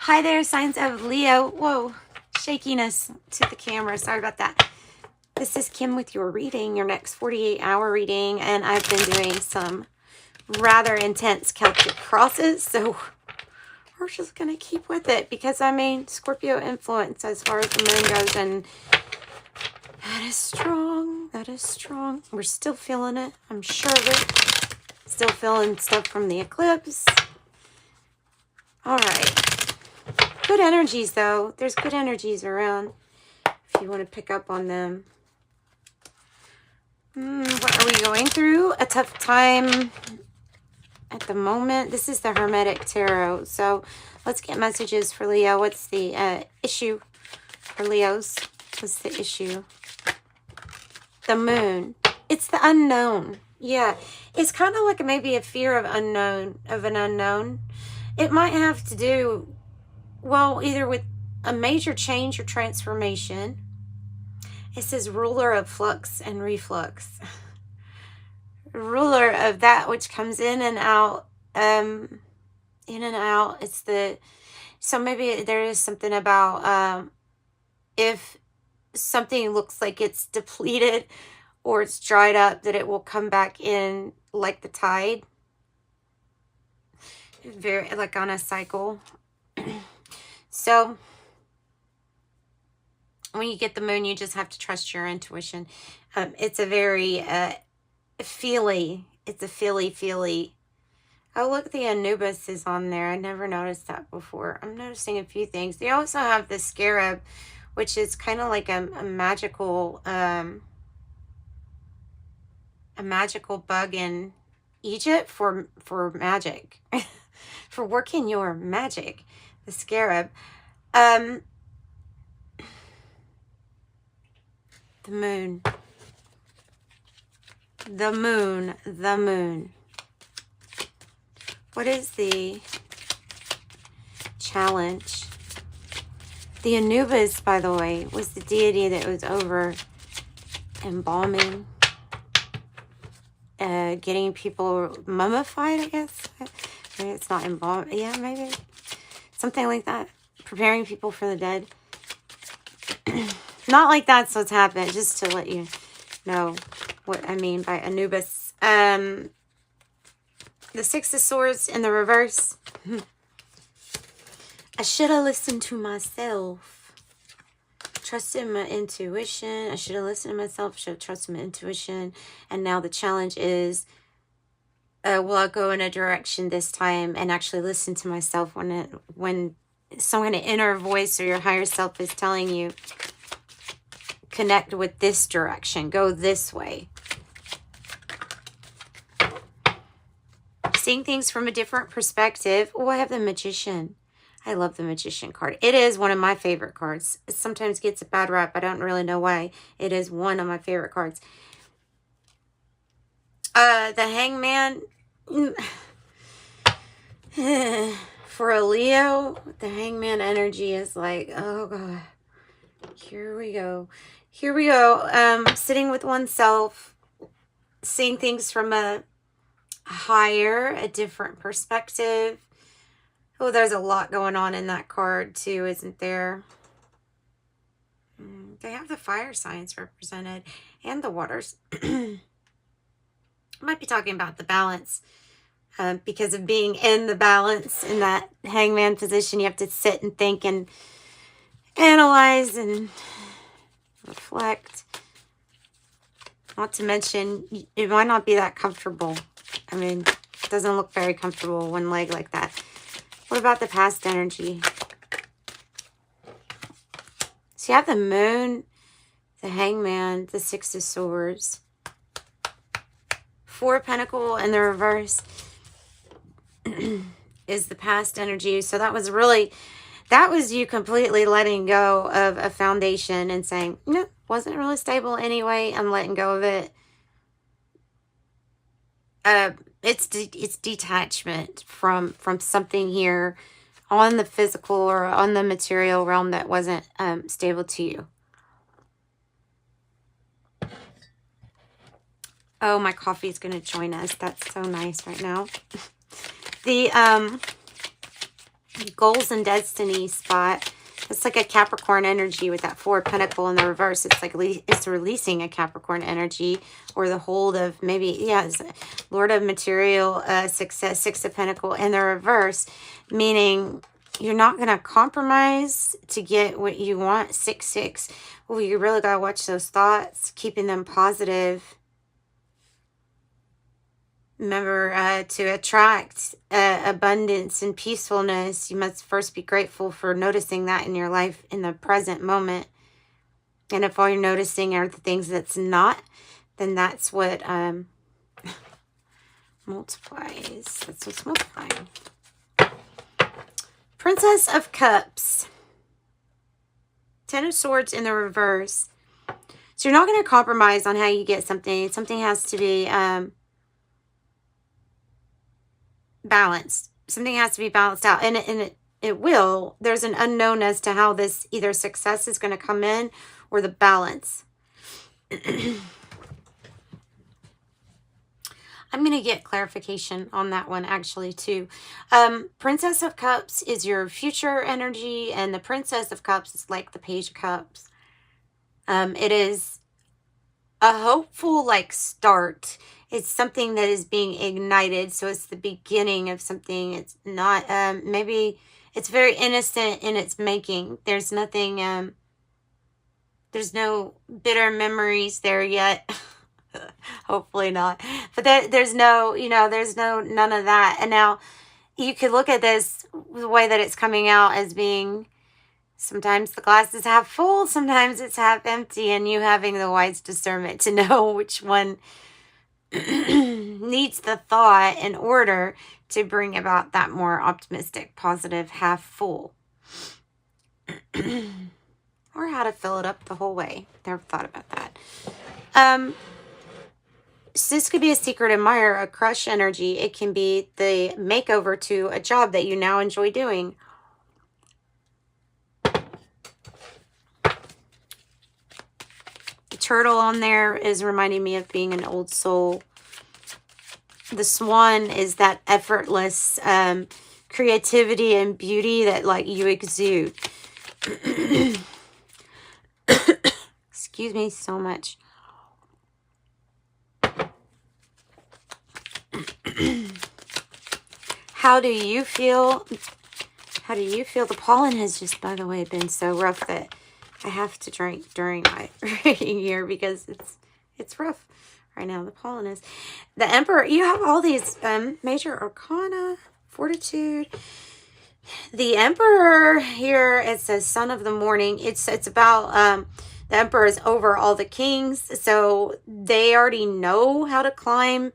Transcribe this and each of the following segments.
Hi there, signs of Leo. Whoa, shakiness to the camera. Sorry about that. This is Kim with your reading, your next 48-hour reading, and I've been doing some rather intense Celtic crosses, so we're just going to keep with it because, I mean, Scorpio influence as far as the moon goes, and that is strong. That is strong. We're still feeling it. I'm sure of it. Still feeling stuff from the eclipse. All right. Good energies, though. There's good energies around if you want to pick up on them. What are we going through? A tough time at the moment. This is the Hermetic Tarot. So let's get messages for Leo. What's the issue for Leos? What's the issue? The moon. It's the unknown. Yeah. It's kind of like maybe a fear of an unknown. It might have to do, well, either with a major change or transformation. It says ruler of flux and reflux. Ruler of that which comes in and out. In and out. It's the, so maybe there is something about if something looks like it's depleted or it's dried up, that it will come back in like the tide. Very, like on a cycle. So when you get the moon, you just have to trust your intuition. It's a very feely. It's a feely. Oh, look, the Anubis is on there. I never noticed that before. I'm noticing a few things. They also have the scarab, which is kind of like a magical bug in Egypt for magic, for working your magic. The scarab. The moon. The moon. The moon. What is the challenge? The Anubis, by the way, was the deity that was over embalming, getting people mummified, I guess. Maybe it's not embalming. Yeah, maybe. Something like that. Preparing people for the dead. Not like that's what's happened, just to let you know what I mean by Anubis. The Six of Swords in the reverse. I should have listened to myself. Trusted my intuition. I should have listened to myself. Should have trusted my intuition. And now the challenge is, will I go in a direction this time and actually listen to myself when some kind of inner voice or your higher self is telling you, connect with this direction, go this way. Seeing things from a different perspective. Oh, I have the Magician. I love the Magician card. It is one of my favorite cards. It sometimes gets a bad rap. I don't really know why. It is one of my favorite cards. The Hangman. For a Leo, the Hangman energy is like, oh God. Here we go. Here we go. Sitting with oneself, seeing things from a different perspective. Oh, there's a lot going on in that card too, isn't there? They have the fire signs represented and the waters. Might be talking about the balance. Because of being in the balance, in that hangman position, you have to sit and think and analyze and reflect. Not to mention, it might not be that comfortable. I mean, it doesn't look very comfortable, one leg like that. What about the past energy? So you have the moon, the hangman, the Six of Swords, Four of Pentacles in the reverse is the past energy. So that was you completely letting go of a foundation and saying, no, wasn't really stable anyway. I'm letting go of it. It's detachment from something here on the physical or on the material realm that wasn't stable to you. Oh, my coffee is going to join us. That's so nice right now. The goals and destiny spot. It's like a Capricorn energy with that 4 of Pentacle in the reverse. It's like it's releasing a Capricorn energy, or the hold of maybe, yeah, it's Lord of Material Success, 6 of Pentacle in the reverse, meaning you're not going to compromise to get what you want. 6-6. Well, you really got to watch those thoughts, keeping them positive. Remember, to attract abundance and peacefulness, you must first be grateful for noticing that in your life in the present moment. And if all you're noticing are the things that's not, then that's what multiplies. That's what's multiplying. Princess of Cups. 10 of Swords in the reverse. So you're not going to compromise on how you get something. Something has to be balanced. Something has to be balanced out. And it will. There's an unknown as to how this either success is going to come in or the balance. I'm going to get clarification on that one actually too. Princess of Cups is your future energy, and the Princess of Cups is like the Page of Cups. It is a hopeful like start. It's something that is being ignited. So it's the beginning of something. It's not, maybe it's very innocent in its making. There's nothing, there's no bitter memories there yet. Hopefully not. But there's no, there's none of that. And now you could look at this, the way that it's coming out, as being, sometimes the glass is half full, sometimes it's half empty, and you having the wise discernment to know which one needs the thought in order to bring about that more optimistic, positive, half full. Or how to fill it up the whole way. Never thought about that. So this could be a secret admirer, a crush energy. It can be the makeover to a job that you now enjoy doing. The turtle on there is reminding me of being an old soul. The swan is that effortless creativity and beauty that like you exude. Excuse me so much. How do you feel? How do you feel? The pollen has just, by the way, been so rough that I have to drink during my reading here because it's rough right now. The pollen is. The Emperor, you have all these major arcana, fortitude. The Emperor here, it says son of the morning. It's about the Emperor is over all the kings, so they already know how to climb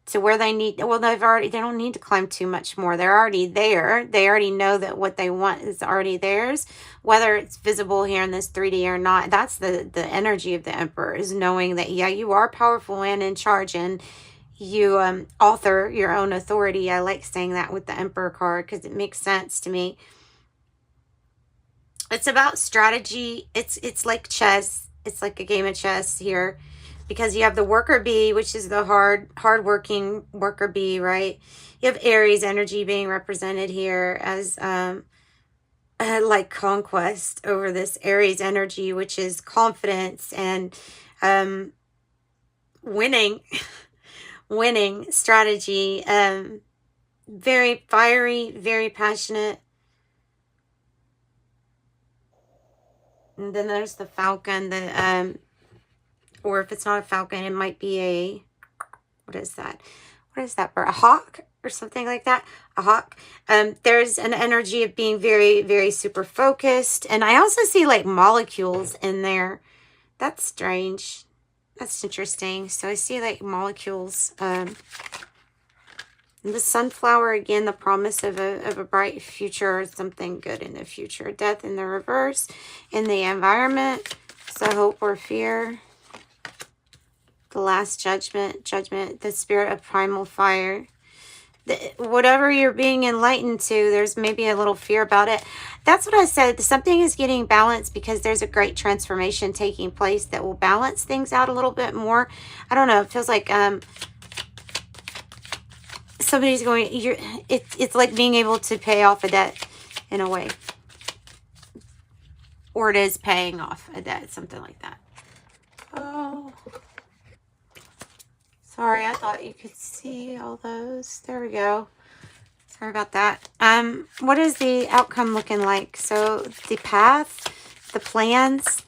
to where they need. Well, they don't need to climb too much more. They're already there. They already know that what they want is already theirs, whether it's visible here in this 3D or not. That's the energy of the Emperor, is knowing that, yeah, you are powerful and in charge, and you author your own authority. I like saying that with the Emperor card because it makes sense to me. It's about strategy. It's like chess. It's like a game of chess here, because you have the worker bee, which is the hard-working worker bee, right? You have Aries energy being represented here as like conquest over this Aries energy, which is confidence and winning. Winning strategy. Very fiery, very passionate. And then there's the falcon, or if it's not a falcon, it might be a, what is that? What is that bird? A hawk or something like that? A hawk. There's an energy of being very, very super focused. And I also see like molecules in there. That's strange. That's interesting. So I see like molecules. The sunflower, again, the promise of a bright future, something good in the future. Death in the reverse. In the environment. So hope or fear. The last judgment, the spirit of primal fire. Whatever you're being enlightened to, there's maybe a little fear about it. That's what I said. Something is getting balanced because there's a great transformation taking place that will balance things out a little bit more. I don't know. It feels like somebody's going. It's like being able to pay off a debt. in a way. Or it is paying off a debt, something like that. Oh. Sorry, I thought you could see all those. There we go. Sorry about that. What is the outcome looking like? So the path, the plans,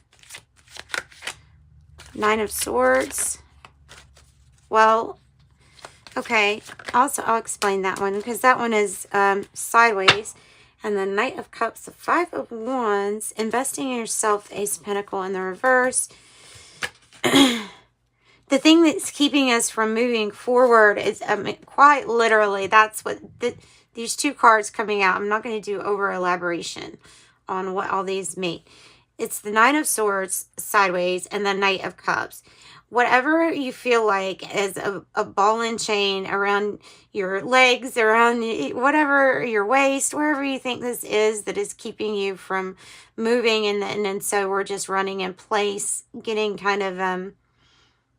Nine of Swords. Well, okay. Also, I'll explain that one because that one is sideways. And the Knight of Cups, the Five of Wands, investing in yourself, Ace of Pentacles in the reverse. The thing that's keeping us from moving forward is, quite literally, that's what these two cards coming out. I'm not going to do over elaboration on what all these mean. It's the Nine of Swords sideways and the Knight of Cups. Whatever you feel like is a ball and chain around your legs, around whatever, your waist, wherever you think this is that is keeping you from moving. And so we're just running in place, getting kind of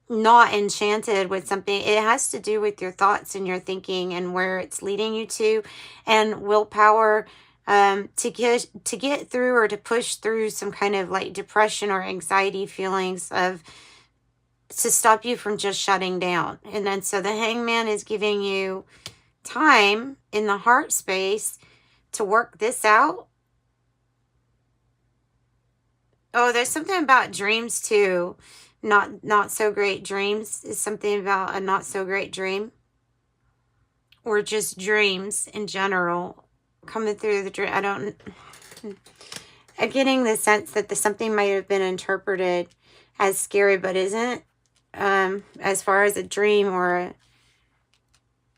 not enchanted with something. It has to do with your thoughts and your thinking and where it's leading you to, and willpower to get through or to push through some kind of like depression or anxiety feelings of to stop you from just shutting down. And then so the Hangman is giving you time in the heart space to work this out. Oh, there's something about dreams too. Not so great dreams is something about a not so great dream, or just dreams in general coming through the dream. I'm getting the sense that something might have been interpreted as scary but isn't, as far as a dream or a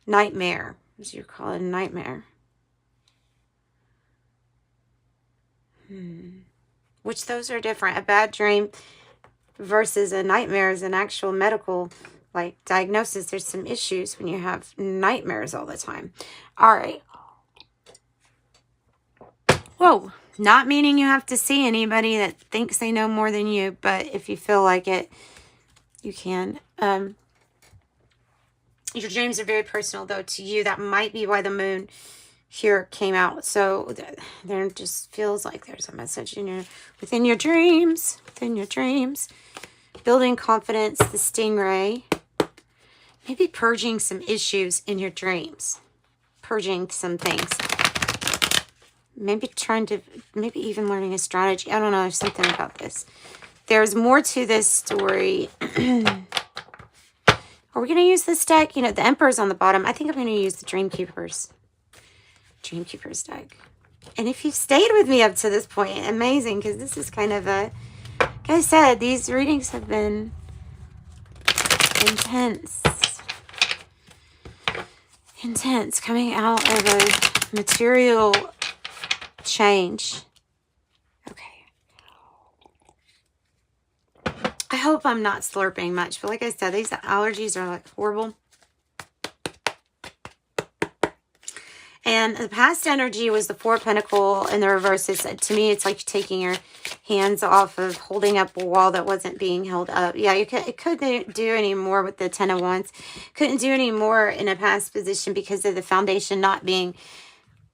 nightmare, as you call it, a nightmare. Which those are different. A bad dream versus a nightmare is an actual medical like diagnosis. There's some issues when you have nightmares all the time. All right. Whoa. Not meaning you have to see anybody that thinks they know more than you, but if you feel like it, you can. Your dreams are very personal though to you. That might be why the moon here came out. So there just feels like there's a message in within your dreams. Building confidence, the stingray. Maybe purging some issues in your dreams. Purging some things. Maybe even learning a strategy. I don't know. There's something about this. There's more to this story. Are we going to use this deck? You know, the Emperor's on the bottom. I think I'm going to use the Dreamkeeper's deck. And if you've stayed with me up to this point, amazing, because this is kind of a... Like I said, these readings have been intense, coming out of a material change. Okay. I hope I'm not slurping much, but like I said, these allergies are like horrible. And the past energy was the Four of Pentacles in the reverse. To me, it's like taking your hands off of holding up a wall that wasn't being held up. Yeah, it couldn't do any more with the Ten of Wands. Couldn't do any more in a past position because of the foundation not being,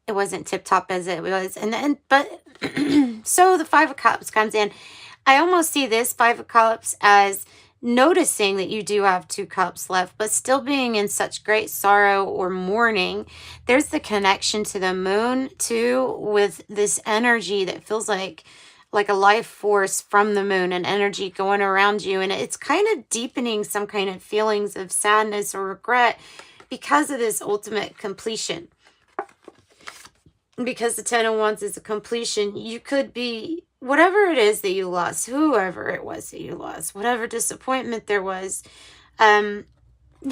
it wasn't tip-top as it was. But so the Five of Cups comes in. I almost see this Five of Cups as noticing that you do have two cups left, but still being in such great sorrow or mourning. There's the connection to the moon too, with this energy that feels like a life force from the moon, and energy going around you, and it's kind of deepening some kind of feelings of sadness or regret because of this ultimate completion. Because the Ten of Wands is a completion, you could be whatever it is that you lost, whoever it was that you lost, whatever disappointment there was, you're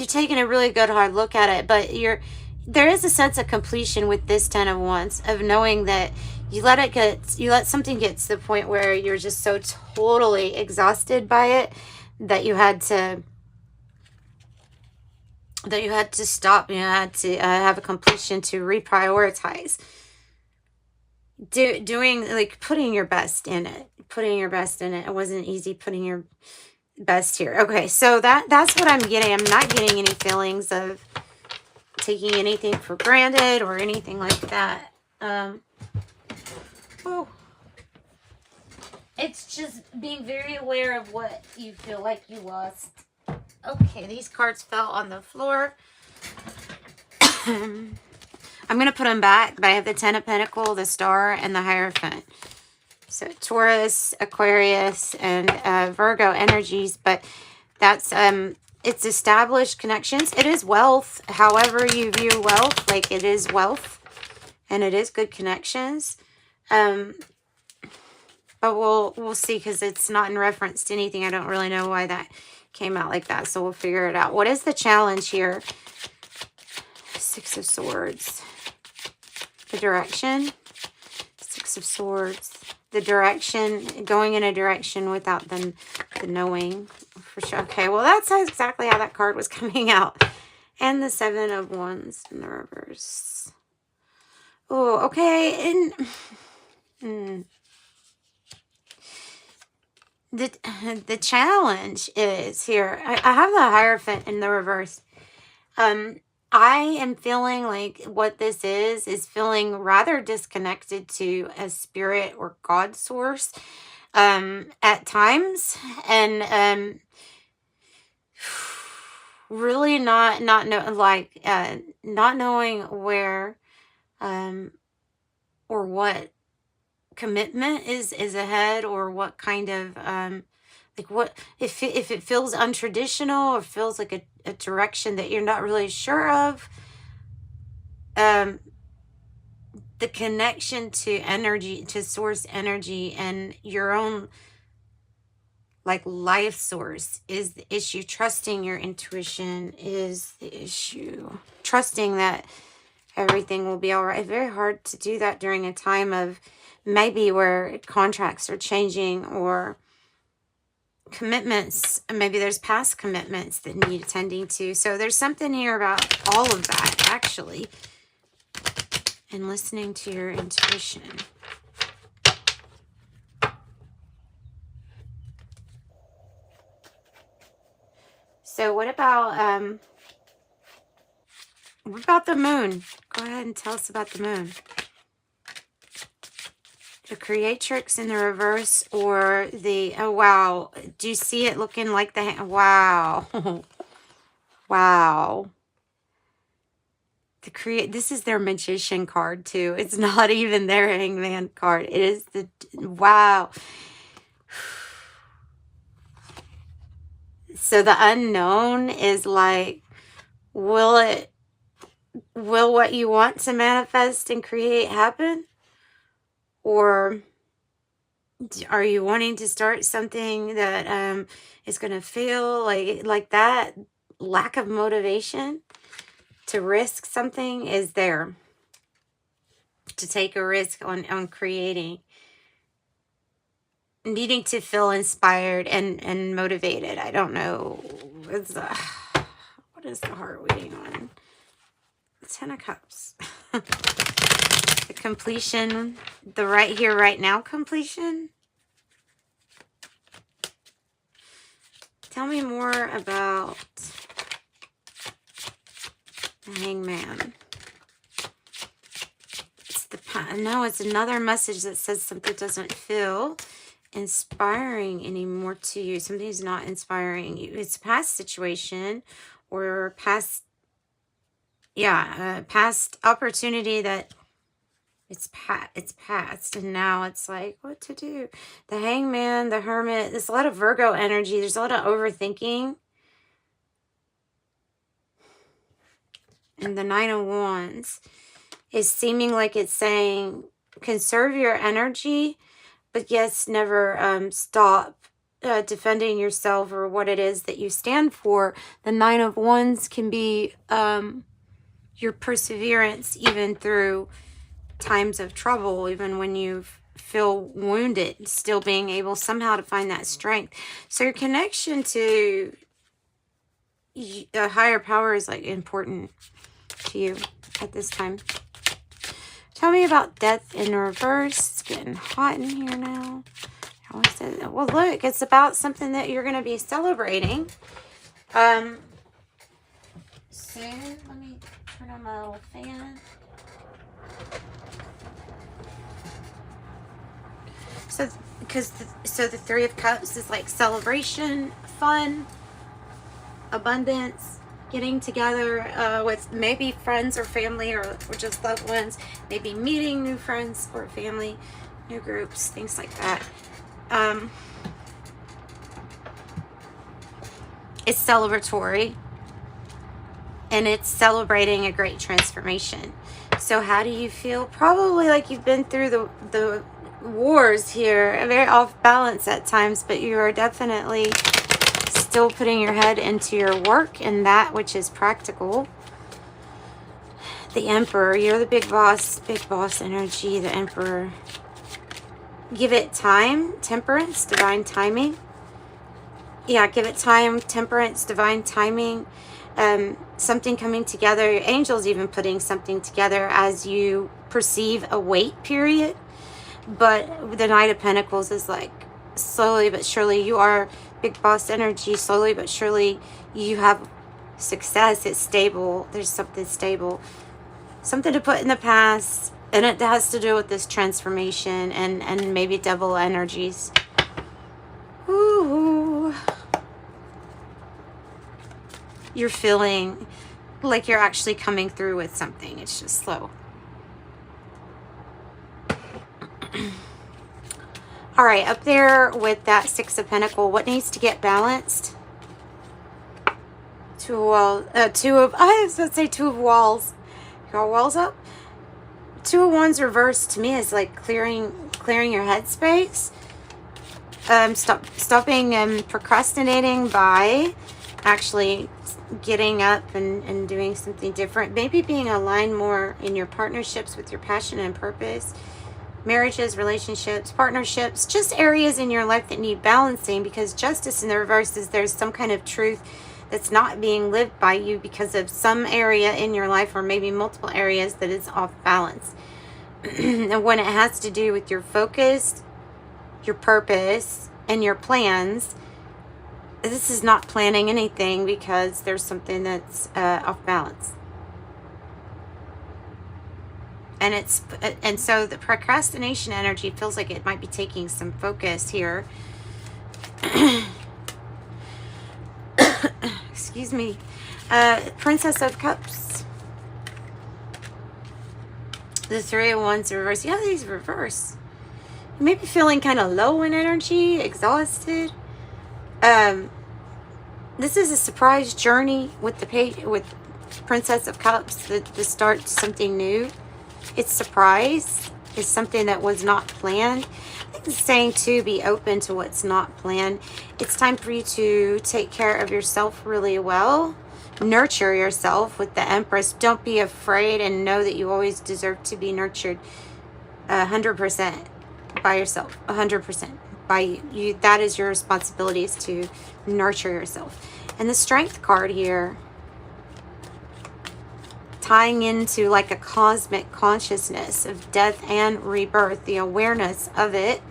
taking a really good hard look at it, but there is a sense of completion with this Ten of Wands, of knowing that you let something get to the point where you're just so totally exhausted by it that you had to stop. You had to have a completion, to reprioritize. Doing, like, putting your best in it. It wasn't easy putting your best here. Okay, so that's what I'm getting. I'm not getting any feelings of taking anything for granted or anything like that. Whew. It's just being very aware of what you feel like you lost. Okay, these cards fell on the floor. I'm going to put them back, but I have the Ten of Pentacles, the Star, and the Hierophant. So Taurus, Aquarius, and Virgo energies, but that's, it's established connections. It is wealth, however you view wealth, like it is wealth, and it is good connections. But we'll see, because it's not in reference to anything. I don't really know why that came out like that, so we'll figure it out. What is the challenge here? Six of Swords. The direction. Six of Swords. The direction, going in a direction without the knowing for sure. Okay, well, that's exactly how that card was coming out. And the Seven of Wands in the reverse. Oh, okay. And the challenge is here. I have the Hierophant in the reverse. I am feeling like what this is feeling rather disconnected to a spirit or God source at times, and really not knowing where or what commitment is ahead, or what kind of like what if it feels untraditional, or feels like a direction that you're not really sure of. The connection to energy, to source energy, and your own like life source is the issue. Trusting your intuition is the issue. Trusting that everything will be all right. Very hard to do that during a time of maybe where contracts are changing, or commitments. Maybe there's past commitments that need attending to. So there's something here about all of that, actually. And listening to your intuition. So what about the moon? Go ahead and tell us about the moon. The Creatrix in the reverse, or the, oh wow, do you see it looking like the, wow. Wow. This is their Magician card too. It's not even their Hangman card. It is the, wow. So the unknown is like, will what you want to manifest and create happen? Or are you wanting to start something that is going to feel like that lack of motivation to risk something is there, to take a risk on creating, needing to feel inspired and motivated? I don't know. It's what is the heart waiting on? The Ten of Cups. The completion, the right here, right now completion. Tell me more about the Hangman. It's another message that says something doesn't feel inspiring anymore to you. Something's not inspiring you. It's a past situation, or past opportunity that it's past, and now it's like, what to do? The Hangman, the Hermit. There's a lot of Virgo energy. There's a lot of overthinking. And the Nine of Wands is seeming like it's saying, conserve your energy, but yes, never stop defending yourself or what it is that you stand for. The Nine of Wands can be your perseverance, even through times of trouble, even when you feel wounded, still being able somehow to find that strength. So your connection to a higher power is like important to you at this time. Tell me about Death in reverse. It's getting hot in here now. How is it? Well, look, it's about something that you're going to be celebrating soon. Let me turn on my little fan. So, so the Three of Cups is like celebration, fun, abundance, getting together with maybe friends or family or just loved ones, maybe meeting new friends or family, new groups, things like that. It's celebratory, and it's celebrating a great transformation. So how do you feel? Probably like you've been through the wars here, very off balance at times, but you are definitely still putting your head into your work and that which is practical. The Emperor, you're the big boss energy, the Emperor. Give it time, temperance, divine timing. Yeah, give it time, temperance, divine timing. Something coming together. Your angels even putting something together as you perceive a wait period. But the Knight of Pentacles is like slowly but surely you are big boss energy. Slowly but surely you have success. It's stable. There's something stable. Something to put in the past. And it has to do with this transformation and maybe double energies. Ooh. You're feeling like you're actually coming through with something. It's just slow. All right, up there with that Six of Pentacles, what needs to get balanced? I was going to say two of Walls. Your walls up? Two of Wands reversed to me is like clearing your headspace. Stopping procrastinating by actually getting up and doing something different. Maybe being aligned more in your partnerships with your passion and purpose. Marriages, relationships, partnerships, just areas in your life that need balancing, because Justice in the reverse is there's some kind of truth that's not being lived by you because of some area in your life, or maybe multiple areas, that is off balance. And when it has to do with your focus, your purpose, and your plans, this is not planning anything because there's something that's off balance. And so the procrastination energy feels like it might be taking some focus here. Excuse me. Princess of Cups. The Three of Wands reverse. Yeah, these reverse. You may be feeling kind of low in energy, exhausted. This is a surprise journey with with Princess of Cups to start something new. It's surprise. It's something that was not planned. I think it's saying to be open to what's not planned. It's time for you to take care of yourself really well. Nurture yourself with the Empress. Don't be afraid, and know that you always deserve to be nurtured 100% by yourself. 100% by you. That is your responsibility, is to nurture yourself. And the Strength card here, tying into like a cosmic consciousness of death and rebirth, the awareness of it.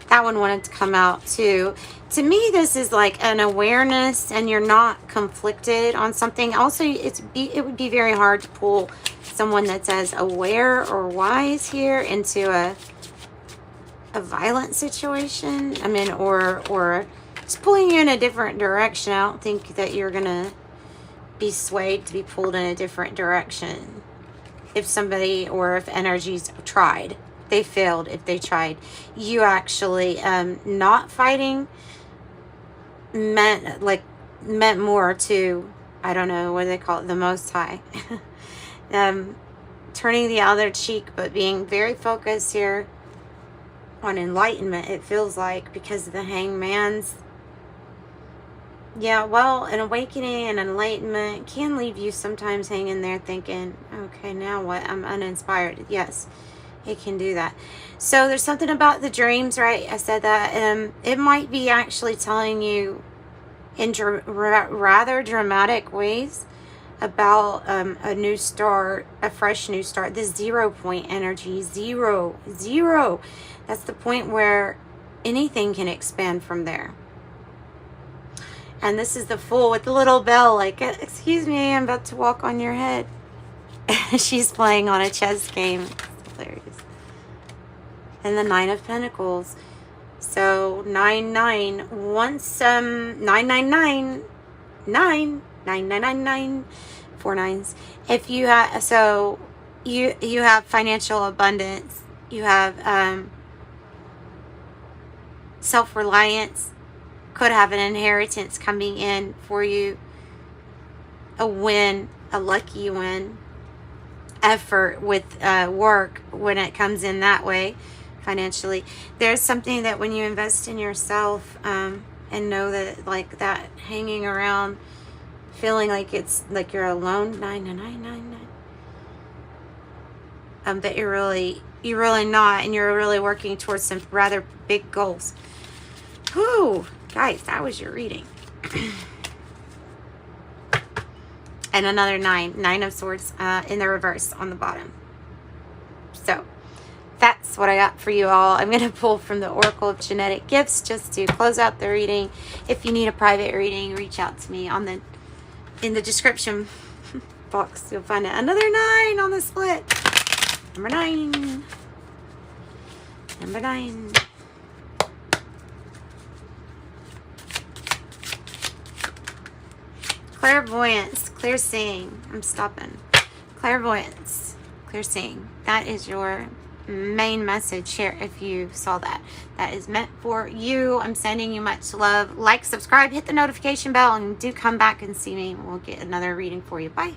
That one wanted to come out too. To me, this is like an awareness, and you're not conflicted on something. Also, it would be very hard to pull someone that's as aware or wise here into a violent situation. I mean, or just pulling you in a different direction. I don't think that you're gonna be swayed to be pulled in a different direction. If somebody, or if energies tried, they failed. If they tried, you actually not fighting meant more to, I don't know what they call it, the Most High. Turning the other cheek, but being very focused here on enlightenment, it feels like, because of the Hangman's. Yeah, well, an awakening and enlightenment can leave you sometimes hanging there thinking, okay, now what? I'm uninspired. Yes, it can do that. So there's something about the dreams, right? I said that. It might be actually telling you in rather dramatic ways about a new start, a fresh new start. This 0 point energy, zero. That's the point where anything can expand from there. And this is the Fool with the little bell, like, excuse me, I'm about to walk on your head. She's playing on a chess game. It's hilarious. And the 9 of Pentacles. So 9 once 999 9 4 nines. If you have, so you have financial abundance. You have self-reliance. Could have an inheritance coming in for you. A win, a lucky win. Effort with work when it comes in that way financially. There's something that when you invest in yourself and know that, like, that hanging around feeling like it's like you're alone, 99999, that you're really not, and you're really working towards some rather big goals. Whew, guys, that was your reading. And another 9 of Swords in the reverse on the bottom. So that's what I got for you all. I'm going to pull from the Oracle of Genetic Gifts just to close out the reading. If you need a private reading, reach out to me on in the description box. You'll find it. Another 9 on the split. Number 9. Number 9. Clairvoyance, clear seeing. I'm stopping. Clairvoyance, clear seeing. That is your main message here. If you saw that, that is meant for you. I'm sending you much love. Like, subscribe, hit the notification bell, and do come back and see me. We'll get another reading for you. Bye.